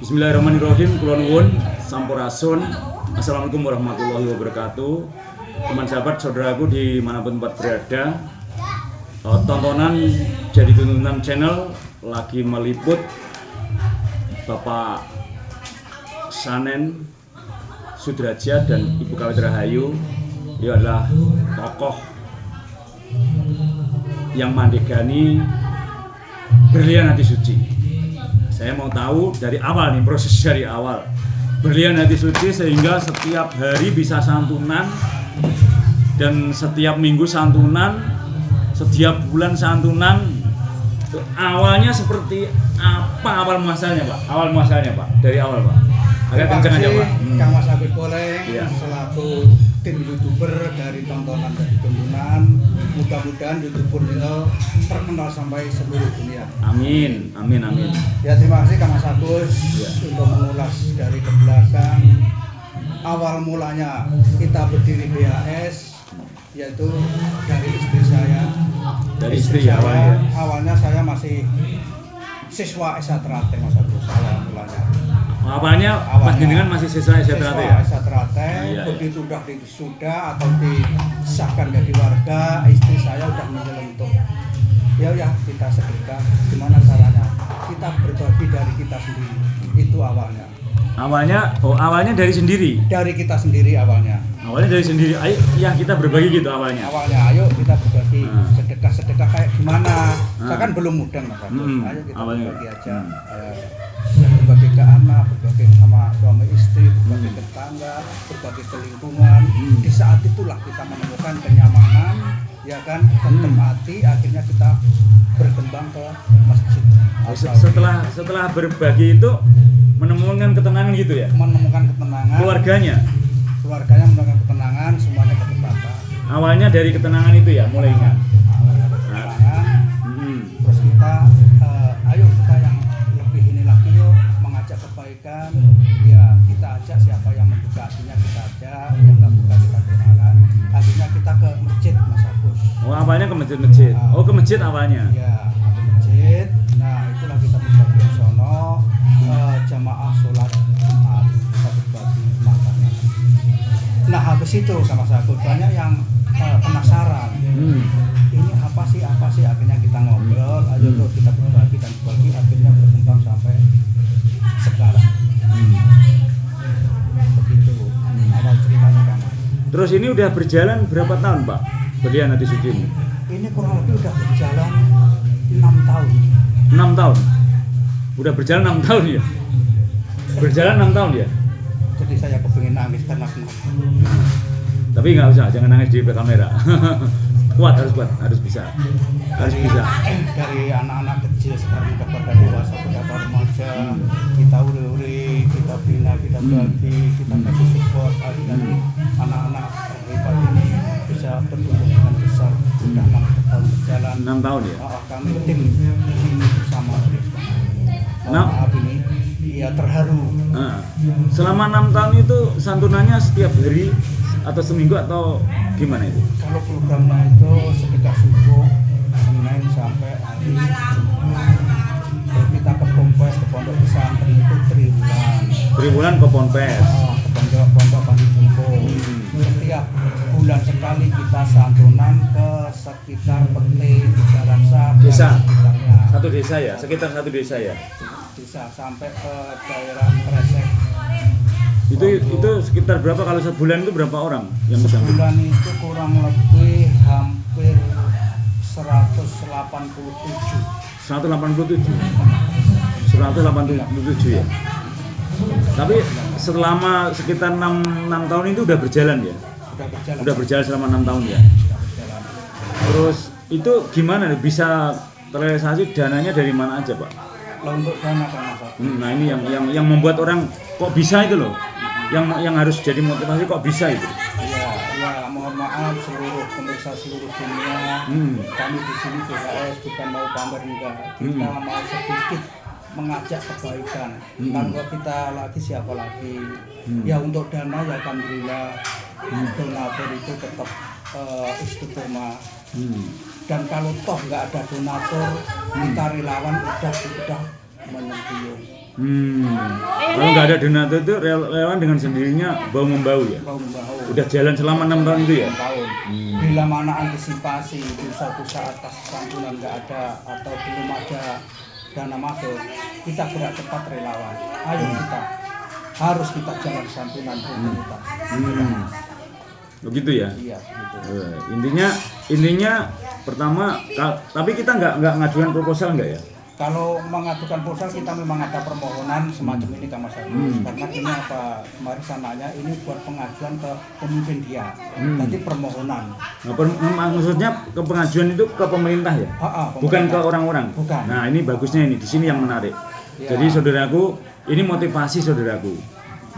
Bismillahirrahmanirrahim. Kula nuwun sampurasun. Assalamualaikum warahmatullahi wabarakatuh. Teman sahabat saudaraku dimanapun tempat berada, tontonan Jadi Tuntunan Channel lagi meliput Bapak Sanen Sudrajat dan Ibu Kawit Rahayu. Dia adalah tokoh yang mandegani berlian hati suci. Saya mau tahu dari awal nih, proses dari awal berlian hati suci sehingga setiap hari bisa santunan dan setiap minggu santunan, setiap bulan santunan. Awalnya seperti apa awal muasalnya Pak? Awal muasalnya Pak, dari awal Pak. Agak kencang aja Pak. Kang Mas Habib Boleh, Ya. selaku tim YouTuber dari tontonan Jadi Tuntunan. Mudah-mudahan YouTuber ini terkenal sampai seluruh dunia. Amin, amin, amin. Ya, terima kasih Kang Mas Agus Ya. untuk mengulas dari ke belakang. Awal mulanya kita berdiri BHS yaitu dari istri saya. Dari istri ya awalnya. Awalnya saya masih siswa S1 Trate Mas Agus awal mulanya. Awalnya Mas Jenengan masih siswa S1 ya? Iya. Begitu udah sudah atau disahkan jadi warga, istri saya udah menyelentuk. Ya kita sedekah. Gimana caranya? Kita berbagi dari kita sendiri. Itu awalnya. Awalnya dari sendiri. Dari kita sendiri awalnya. Awalnya dari sendiri. Ayo ya kita berbagi gitu awalnya. Awalnya ayo kita berbagi sedekah kayak gimana? Saya kan belum mudeng Mas Agus. Ayo kita awalnya. berbagi aja. Berbagi ke anak, berbagi sama suami istri, berbagi ke tetangga, berbagi ke lingkungan. Di saat itulah kita menemukan kenyamanan, ya kan, tentrem hati. Akhirnya kita berkembang ke masjid. Setelah berbagi itu menemukan ketenangan gitu ya? Menemukan ketenangan. Keluarganya Menemukan ketenangan, semuanya ketepatan. awalnya dari ketenangan itu ya mulainya. Awalnya ada ketenangan. Terus kita, ayo kita yang lebih ini lagi yuk, mengajak kebaikan. Ya kita ajak siapa yang membuka hatinya kita ajak, yang nggak buka kita doakan. Akhirnya kita ke masjid Mas Agus. Oh awalnya ke masjid. Oh ke masjid awalnya. Ya ke masjid. Nah itulah kita berbagi di sono, jamaah sholat Jumat, kita berbagi makannya. Nah habis itu sama Agus banyak yang penasaran. Ini apa sih akhirnya kita ngobrol, ayo tuh kita berbagi dan berbagi, akhirnya berkembang sampai sekarang. Begitu awal ceritanya Kang. Terus ini udah berjalan berapa tahun Pak berlian hati suci ini? Ini kurang lebih udah berjalan 6 tahun. 6 tahun. Udah berjalan 6 tahun ya? Berjalan 6 tahun ya? Jadi saya kepingin nangis karena kenapa? Tapi nggak usah, jangan nangis di kamera. Kuat, harus bisa. Dari anak-anak kecil sekarang udah pada dewasa, udah pada remaja, kita uri-uri, kita bina, kita bagi, kita kasih support. Akhirnya anak-anak hebat ini bisa bertumbuh dengan besar. Sudah 6 tahun berjalan. 6 tahun ya? Kami tim ini bersama. Maaf ini, ya terharu. Nah, selama 6 tahun itu santunannya setiap hari atau seminggu atau gimana itu? Kalau programnya itu sedekah subuh Senin sampai hari Jumat. Kalau kita ke Pompes, ke pondok pesantren itu Triwulan ke Ponpes. ke pondok Panti Jumbo. Setiap bulan sekali kita santunan ke sekitar Peti, Tigaraksa, Desa. sekitarnya. Satu desa ya, sekitar satu desa ya. Bisa sampai ke daerah Kresek. Itu sekitar berapa kalau sebulan itu berapa orang yang bisa? Sebulan itu kurang lebih hampir 187. 187 ya. Tapi selama sekitar 6 tahun itu udah berjalan ya? Udah berjalan selama 6 tahun ya? Terus itu gimana bisa terrealisasi, dananya dari mana aja Pak? Untuk dana kan Mas. Nah ini yang membuat orang kok bisa itu loh, yang harus jadi motivasi kok bisa itu. Ya mohon maaf seluruh pemirsa seluruh dunia. Kami di sini BHS bukan mau pamer enggak, kita mau sedikit mengajak kebaikan. Kalau kita lagi siapa lagi? Ya untuk dana ya alhamdulillah donatur itu tetap istiqomah. Dan kalau toh nggak ada donatur, kita relawan udah menyembuh. Kalau nggak ada donatur itu relawan dengan sendirinya bau membau ya. Bau membau. Udah jalan selama 6 tahun itu ya. 6 tahun. Bila mana antisipasi itu suatu saat kasih santunan nggak ada atau belum ada dana masuk, kita gerak cepat relawan. Ayo kita harus kita jalan santunan komunitas. Begitu ya. Iya, gitu. Intinya pertama, tapi kita nggak ngajukan proposal nggak ya? Kalau mengajukan proposal kita memang ada permohonan semacam ini ke Mas Agus. Karena ini apa kemarin sananya ini buat pengajuan ke pemimpin dia. Jadi permohonan. Nah, maksudnya ke pengajuan itu ke pemerintah ya? Bukan ke orang-orang. Bukan. Nah ini bagusnya ini di sini yang menarik. Ya. Jadi saudaraku, ini motivasi saudaraku.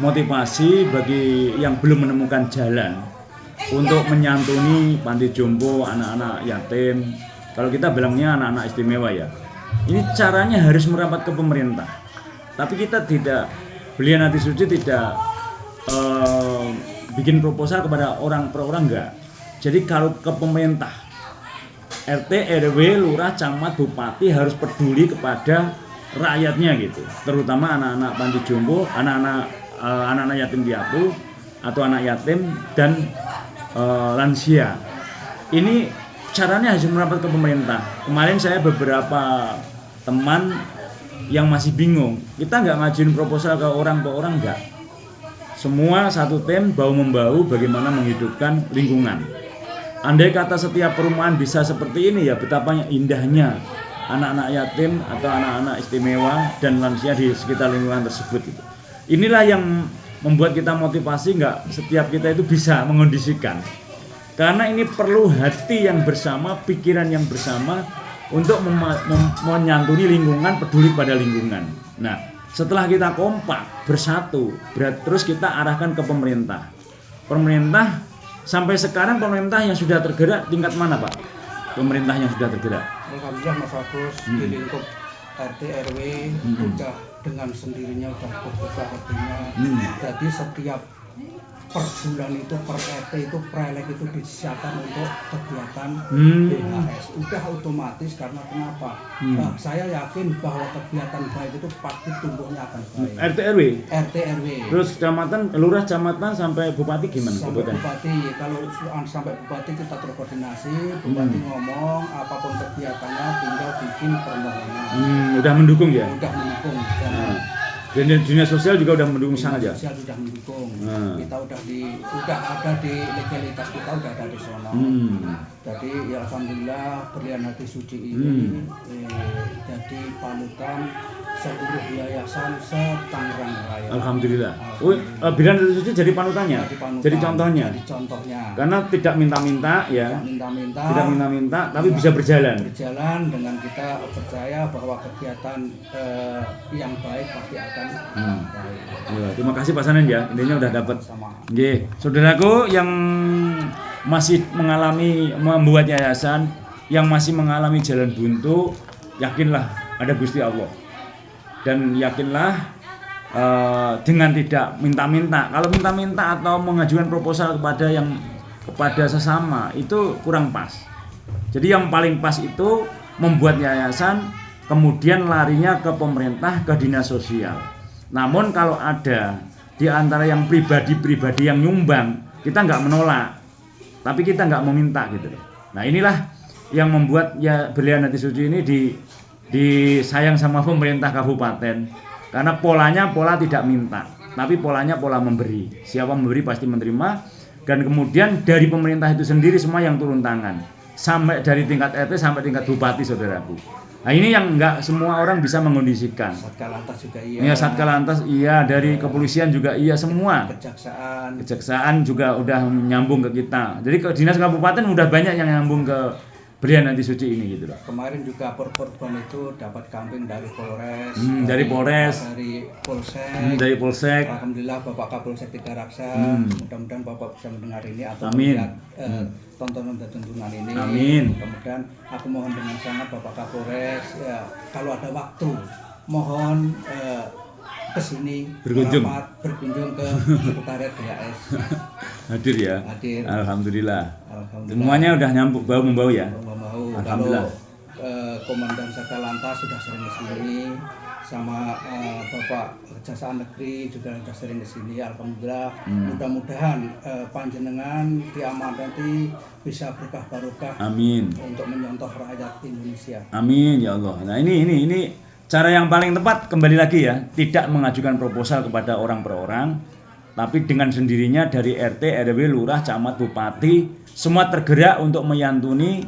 Motivasi bagi yang belum menemukan jalan untuk menyantuni panti jompo, anak-anak yatim. Kalau kita bilangnya anak-anak istimewa ya. Ini caranya harus merapat ke pemerintah. Tapi kita tidak, Belia Hati Suci tidak bikin proposal kepada orang per orang enggak. Jadi kalau ke pemerintah, RT, RW, lurah, camat, bupati harus peduli kepada rakyatnya gitu. Terutama anak-anak panti jompo, anak-anak yatim piatu atau anak yatim dan lansia. Ini caranya harus merapat ke pemerintah. Kemarin saya beberapa teman yang masih bingung, kita nggak ngajuin proposal ke orang nggak. Semua satu tim bau membau bagaimana menghidupkan lingkungan. Andai kata setiap perumahan bisa seperti ini ya betapa indahnya anak-anak yatim atau anak-anak istimewa dan lansia di sekitar lingkungan tersebut gitu. Inilah yang membuat kita motivasi nggak setiap kita itu bisa mengondisikan. Karena ini perlu hati yang bersama, pikiran yang bersama untuk menyantuni lingkungan, peduli pada lingkungan. Nah, setelah kita kompak, bersatu, terus kita arahkan ke pemerintah. Pemerintah, sampai sekarang pemerintah yang sudah tergerak tingkat mana Pak? Pemerintah yang sudah tergerak? Alhamdulillah Mas Agus di lingkup RT RW udah dengan sendirinya udah berbuka hatinya. Jadi setiap per bulan itu per RT itu prelek itu disiapkan untuk kegiatan BHS. Udah otomatis karena kenapa? Saya yakin bahwa kegiatan baik itu pasti tumbuhnya akan baik. RT RW? RT RW. Terus kecamatan, lurah, kecamatan sampai bupati gimana? Sampai bupati, kalau sampai bupati kita terkoordinasi, bupati ngomong apapun kegiatannya tinggal bikin permohonan. Udah mendukung ya? Udah mendukung. Dan dunia sosial juga udah mendukung sangat ya? Sosial sudah mendukung. Kita udah ada di legalitas kita udah ada di sana. Jadi ya alhamdulillah Belia Hati Suci ini jadi panutan seluruh yayasan se-Tangerang Raya. Alhamdulillah. Belia Hati Suci jadi panutannya? Jadi contohnya? Jadi contohnya. Karena tidak minta-minta ya? Tidak minta-minta. Tapi bisa berjalan? Berjalan dengan kita percaya bahwa kegiatan yang baik pasti akan baik. Ya, terima kasih Pak Sanen ya, intinya udah dapat. Sama. Nggih, saudaraku yang masih membuat yayasan, yang masih mengalami jalan buntu, yakinlah ada Gusti Allah. Dan yakinlah dengan tidak minta-minta. Kalau minta-minta atau mengajukan proposal kepada sesama itu kurang pas. Jadi yang paling pas itu membuat yayasan, kemudian larinya ke pemerintah, ke dinas sosial. Namun kalau ada di antara yang pribadi-pribadi yang nyumbang, kita nggak menolak, tapi kita nggak meminta gitu. Nah inilah yang membuat ya Belia Hati Suci ini disayang sama pemerintah kabupaten, karena polanya pola tidak minta, tapi polanya pola memberi. Siapa memberi pasti menerima, dan kemudian dari pemerintah itu sendiri semua yang turun tangan, sampai dari tingkat RT sampai tingkat bupati saudaraku. Nah ini yang nggak semua orang bisa mengondisikan. Satgalantas juga iya. Ya Satgalantas iya, dari kepolisian juga iya, semua. Kejaksaan juga udah nyambung ke kita. Jadi ke dinas kabupaten udah banyak yang nyambung ke Belia Hati Suci ini gitu loh. Kemarin juga korban itu dapat kambing dari Polres. Dari Polres. Dari Polsek. Alhamdulillah Bapak Kapolsek Tiga Raksa. Mudah-mudahan Bapak bisa mendengar ini atau melihat tontonan dan tuntunan ini. Amin. Mudah-mudahan aku mohon dengan sangat Bapak Kapolres ya, kalau ada waktu mohon kesini berkunjung ke sekretariat BHS. Hadir ya. Hadir. Alhamdulillah. Semuanya udah nyambung bau-membau ya. Bau-membau. Alhamdulillah. Kalau Komandan Satgalantas sudah sering kesini, sama Bapak Kejaksaan Negeri juga sudah sering ke sini. Alhamdulillah, mudah-mudahan panjenengan diamanati bisa berkah barokah. Amin. Untuk menyontoh rakyat Indonesia. Amin ya Allah. Nah ini cara yang paling tepat, kembali lagi ya, tidak mengajukan proposal kepada orang per orang, tapi dengan sendirinya dari RT, RW, lurah, camat, bupati, semua tergerak untuk menyantuni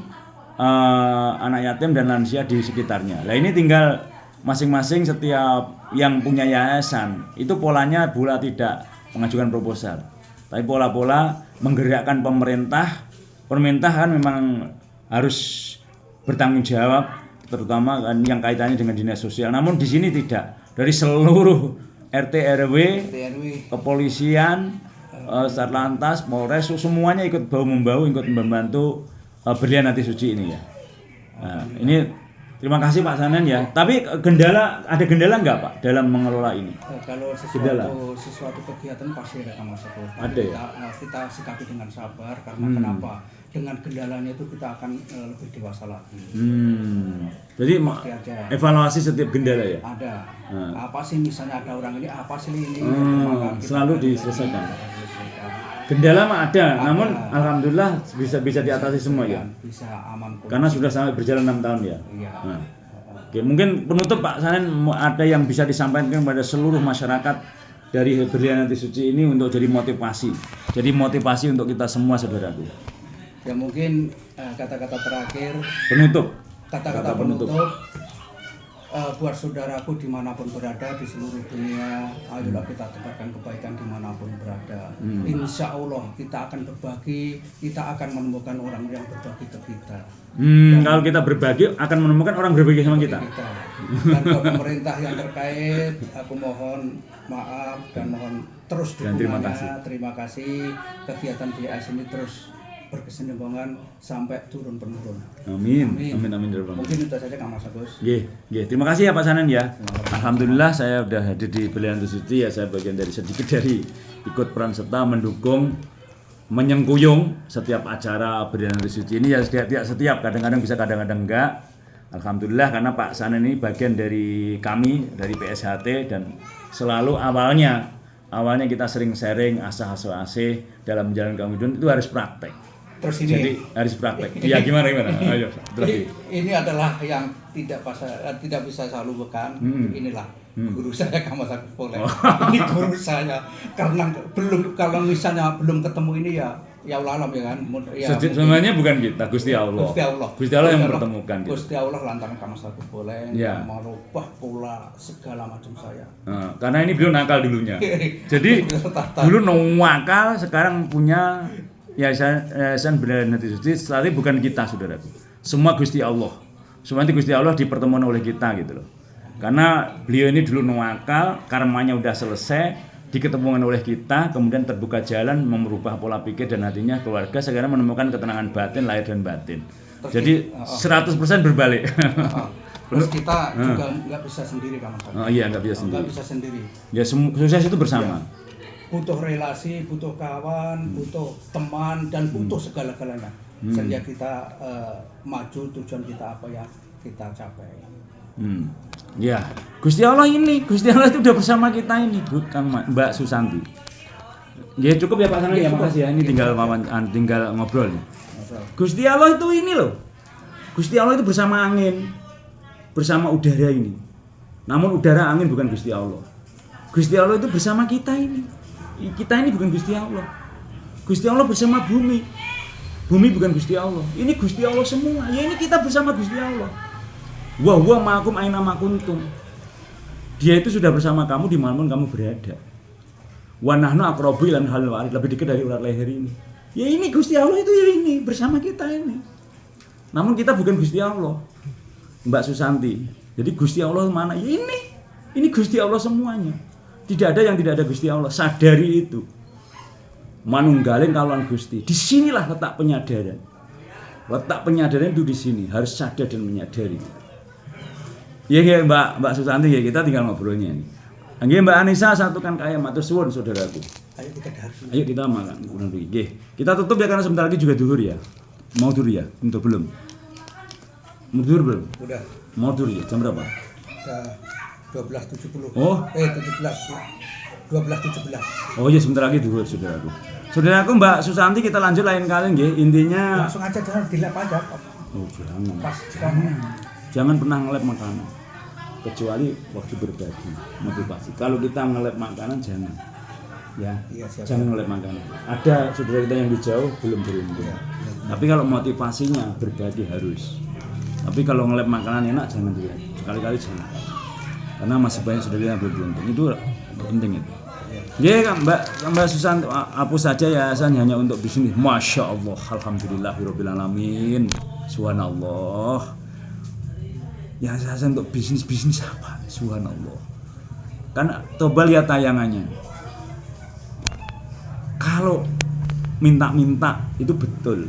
anak yatim dan lansia di sekitarnya. Nah ini tinggal masing-masing setiap yang punya yayasan itu polanya bola tidak mengajukan proposal, tapi pola-pola menggerakkan pemerintah kan memang harus bertanggung jawab, terutama kan yang kaitannya dengan dinas sosial. Namun di sini tidak, dari seluruh RT RW, kepolisian, Satlantas, Polres, semuanya ikut bahu membahu, ikut membantu Berlian Hati Suci ini ya. Nah, ini terima kasih Pak Sanen ya. Tapi ada kendala nggak Pak dalam mengelola ini? Kalau sesuatu kegiatan pasti ada masalah. Ada ya. Kita sikapi dengan sabar karena kenapa? Dengan kendalanya itu kita akan lebih dewasa lagi. Jadi evaluasi setiap kendala ya. Ada. Apa sih misalnya ada orang ini, apa sih ini? Selalu diselesaikan. Kendala mah ada, namun alhamdulillah bisa diatasi semua ya. Bisa aman. Karena sudah sampai berjalan 6 tahun ya. Iya. Nah. Oke, mungkin penutup Pak Sanen ada yang bisa disampaikan kepada seluruh masyarakat dari Berlian Hati Suci ini untuk jadi motivasi. Jadi motivasi untuk kita semua saudaraku. Ya mungkin kata-kata terakhir. Kata-kata penutup. Buat saudaraku dimanapun berada di seluruh dunia, ayolah kita tebarkan kebaikan dimanapun berada. Insya Allah kita akan berbagi, kita akan menemukan orang yang berbagi ke kita. Kalau kita berbagi akan menemukan orang berbagi sama kita. Dan ke pemerintah yang terkait, aku mohon maaf dan mohon terus dukungannya. Terima kasih. Kegiatan BAS ini terus berkesinambungan sampai turun penurun. Amin. Mungkin itu saja Kang Mas Agus. Terima kasih ya Pak Sanen ya. Alhamdulillah saya sudah hadir di Berlian Hati Suci ya, saya bagian dari sedikit dari ikut peran serta mendukung, menyengkuyung setiap acara Berlian Hati Suci ini ya, tidak setiap, kadang-kadang bisa, kadang-kadang enggak. Alhamdulillah karena Pak Sanen ini bagian dari kami, dari PSHT, dan selalu awalnya kita sering sharing asah-asih dalam menjalankan kehidupan itu harus praktek. Terus ini jadi harus praktek. Iya gimana? Ayo. Ini adalah yang tidak bisa saya lupakan. Inilah guru saya Kang Mas Agus Poleng. Ini guru saya karena kalau misalnya belum ketemu ini ya Allah alam ya kan. Sebenarnya bukan kita, Gusti Allah. Gusti Allah yang mempertemukan. Gusti Allah lantaran Kang Mas Agus Poleng yang merubah pola segala macam saya. Karena ini beliau nakal dulunya. Jadi dulu nakal, sekarang punya Yayasan Berlian Hati Suci, tapi bukan kita saudaraku. Semua Gusti Allah. Semua itu Gusti Allah dipertemukan oleh kita gitu loh. Karena beliau ini dulu nakal, karmanya udah selesai, diketemukan oleh kita, kemudian terbuka jalan merubah pola pikir dan hatinya keluarga, sekarang menemukan ketenangan batin, lahir dan batin. Jadi 100% berbalik. Terus kita juga nggak bisa sendiri Kang Mas. Iya, nggak bisa sendiri. Nggak bisa sendiri. Ya sukses itu bersama. Ya. Butuh relasi, butuh kawan, butuh teman, dan butuh segala-galanya sehingga kita maju tujuan kita apa yang kita capai. Ya, Gusti Allah itu udah bersama kita ini, Kang Mbak Susanti. Ya cukup ya Pak Sanen ya, makasih ya. Ini tinggal ngobrol nih. Gusti Allah itu ini loh. Gusti Allah itu bersama angin, bersama udara ini. Namun udara angin bukan Gusti Allah. Gusti Allah itu bersama kita ini. Kita ini bukan Gusti Allah. Gusti Allah bersama bumi. Bumi bukan Gusti Allah. Ini Gusti Allah semua. Ya ini kita bersama Gusti Allah. Wa huwa ma'akum aina ma kuntum. Dia itu sudah bersama kamu di mana kamu berada. Wa nahnu aqrabu ilal halil warid, lebih dekat dari urat leher ini. Ya ini Gusti Allah itu ya ini bersama kita ini. Namun kita bukan Gusti Allah. Mbak Susanti. Jadi Gusti Allah mana? Ya ini. Ini Gusti Allah semuanya. Tidak ada yang tidak ada Gusti Allah. Sadari itu. Manunggalin kawan Gusti. Disinilah letak penyadaran. Letak penyadaran itu di sini. Harus sadar dan menyadari. Ya Mbak Susanti ya, kita tinggal ngobrolnya ini. Nggih Mbak Anissa satukan kaya matur suwun saudaraku. Ayo kita makan. Kita tutup ya karena sebentar lagi juga duhur ya. Mau duhur ya? Untuk belum? Mau duhur belum? Udah. Mau duhur ya? Jam berapa? Udah 12.70. Oh. 12.17. Oh iya, sebentar lagi dulu saudaraku. Saudaraku Mbak Susanti, kita lanjut lain kali nggih. Intinya Langsung aja jangan dilap aja. oh, jangan. Pas sekarang. Jangan pernah ngelap makanan. Kecuali waktu berbagi, motivasi. Kalau kita ngelap makanan jangan. Ya, Iya, siap. jangan ngelap makanan. Ada saudara kita yang di jauh belum beruntung. Iya. Tapi kalau motivasinya berbagi harus. Tapi kalau ngelap makanan enak jangan dilap. Sekali-kali jangan. Karena masih banyak saudara yang belum beruntung. Itu penting itu. Ya Mbak Susan, hapus saja yayasan hanya untuk bisnis. Masya Allah, alhamdulillahirabbil alamin. Subhanallah. Yayasan untuk bisnis apa? Subhanallah. Kan coba lihat tayangannya. Kalau minta-minta itu betul.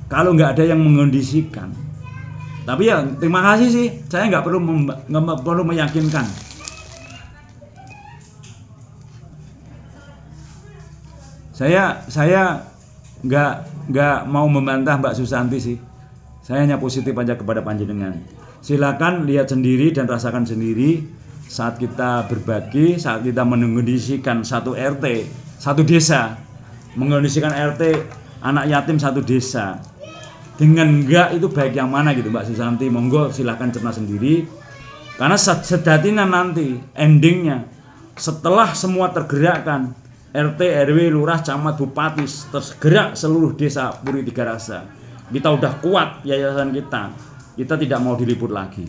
Kalau nggak ada yang mengondisikan. Tapi ya terima kasih sih. Saya nggak perlu meyakinkan. Saya nggak mau membantah Mbak Susanti sih. Saya hanya positif aja kepada panjenengan. Silakan lihat sendiri dan rasakan sendiri saat kita berbagi, saat kita mengondisikan satu RT, satu desa, mengondisikan RT anak yatim satu desa. Dengan enggak itu baik yang mana gitu Mbak Susanti. Monggo silakan cerna sendiri. Karena sejatinya nanti endingnya setelah semua tergerakkan, RT, RW, lurah, camat, bupati tergerak seluruh desa Puri Tiga Rasa. Kita udah kuat yayasan kita. Kita tidak mau diliput lagi.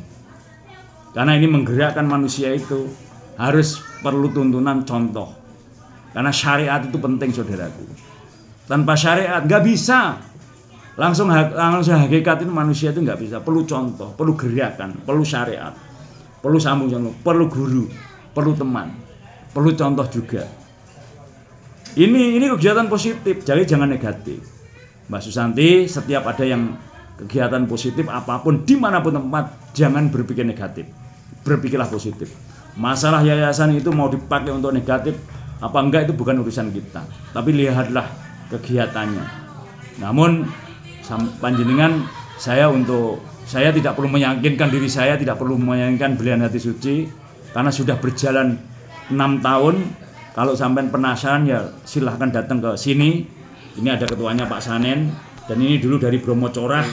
Karena ini menggerakkan manusia itu harus perlu tuntunan contoh. Karena syariat itu penting saudaraku. Tanpa syariat nggak bisa. Langsung hakikat itu manusia itu nggak bisa. Perlu contoh, perlu gerakan, perlu syariat, perlu sambung, perlu guru, perlu teman, perlu contoh juga. Ini kegiatan positif, jadi jangan negatif. Mbak Susanti, setiap ada yang kegiatan positif apapun dimanapun tempat, jangan berpikir negatif, berpikirlah positif. Masalah yayasan itu mau dipakai untuk negatif apa enggak itu bukan urusan kita, tapi lihatlah kegiatannya. Namun panjenengan, saya tidak perlu meyakinkan diri saya, tidak perlu meyakinkan Belian Hati Suci, karena sudah berjalan 6 tahun. Kalau sampai penasaran ya silahkan datang ke sini. Ini ada ketuanya Pak Sanen, dan ini dulu dari Bromo Corah.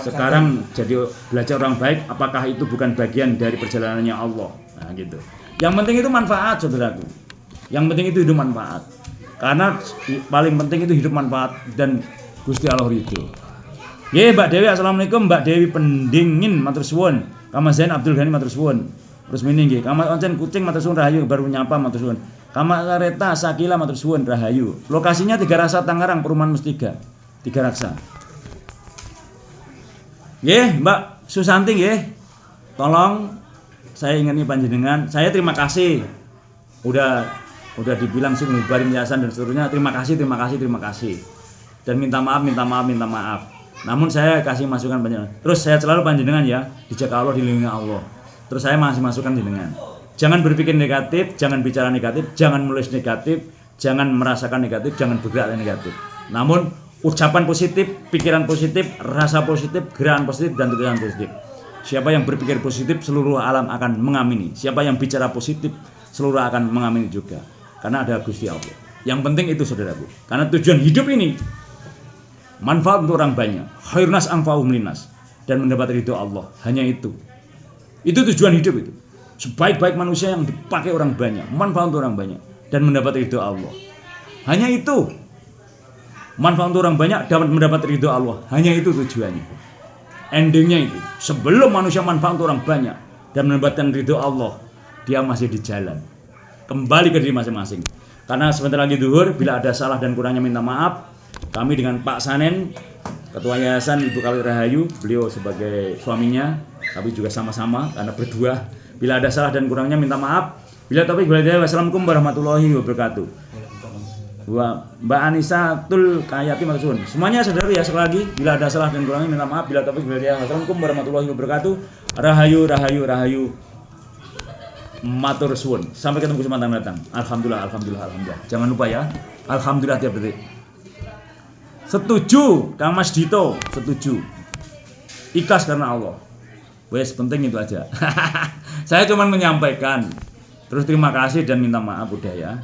Sekarang jadi belajar orang baik. Apakah itu bukan bagian dari perjalanannya Allah? Nah gitu. Yang penting itu manfaat saudaraku. Yang penting itu hidup manfaat. Karena paling penting itu hidup manfaat dan Gusti Allah ridho. Ye Mbak Dewi, assalamualaikum Mbak Dewi Pendingin matur suwun. Kama Zain Abdul Ghani matur suwun. Terus mini nggih. Kama Oncen Kucing matur suwun rahayu baru nyapa matur suwun. Kama Kareta Sakila matur suwun rahayu. Lokasinya Tiga Rasa Tangerang, Perumahan Mustiga. Tiga Rasa. Nggih, Mbak Susanti nggih. Tolong saya ingin panjenengan, saya terima kasih. Udah dibilang sih ngubarin yayasan dan seterusnya. Terima kasih. Dan minta maaf. Namun saya kasih masukan panjenengan. Terus saya selalu panjenengan ya, dijaga Allah, dilindungi Allah. Terus saya masih masukan jenengan. Jangan berpikir negatif, jangan bicara negatif, jangan menulis negatif, jangan merasakan negatif, jangan bergerak negatif. Namun ucapan positif, pikiran positif, rasa positif, gerakan positif dan tulisan positif. Siapa yang berpikir positif, seluruh alam akan mengamini. Siapa yang bicara positif, seluruh akan mengamini juga. Karena ada Gusti Allah. Yang penting itu saudaraku. Karena tujuan hidup ini manfaat untuk orang banyak. Khairnas anfa'uhum linnas, dan mendapat ridho Allah. Hanya itu. Itu tujuan hidup itu. Sebaik-baik manusia yang dipakai orang banyak, manfaat untuk orang banyak dan mendapat ridho Allah. Hanya itu. Manfaat untuk orang banyak dapat mendapat ridho Allah. Hanya itu tujuannya. Endingnya itu. Sebelum manusia manfaat untuk orang banyak dan mendapatkan ridho Allah, dia masih di jalan. Kembali ke diri masing-masing. Karena sebentar lagi zuhur, bila ada salah dan kurangnya minta maaf. Kami dengan Pak Sanen, Ketua Yayasan Ibu Kali Rahayu, beliau sebagai suaminya, tapi juga sama-sama karena berdua. Bila ada salah dan kurangnya minta maaf. Bila topik belajar, wassalamualaikum warahmatullahi wabarakatuh. Mbak Anissa Tul Kayati matur. Semuanya saudara ya, sekali lagi bila ada salah dan kurangnya minta maaf. Bila topik belajar, wassalamualaikum warahmatullahi wabarakatuh. Rahayu matur suwun. Sampai ketemu kesempatan datang. Alhamdulillah. Jangan lupa ya. Alhamdulillah tiap detik. Setuju Kang Mas Dito, setuju. Ikhlas karena Allah. Wes penting itu aja. Saya cuma menyampaikan. Terus terima kasih dan minta maaf udah ya.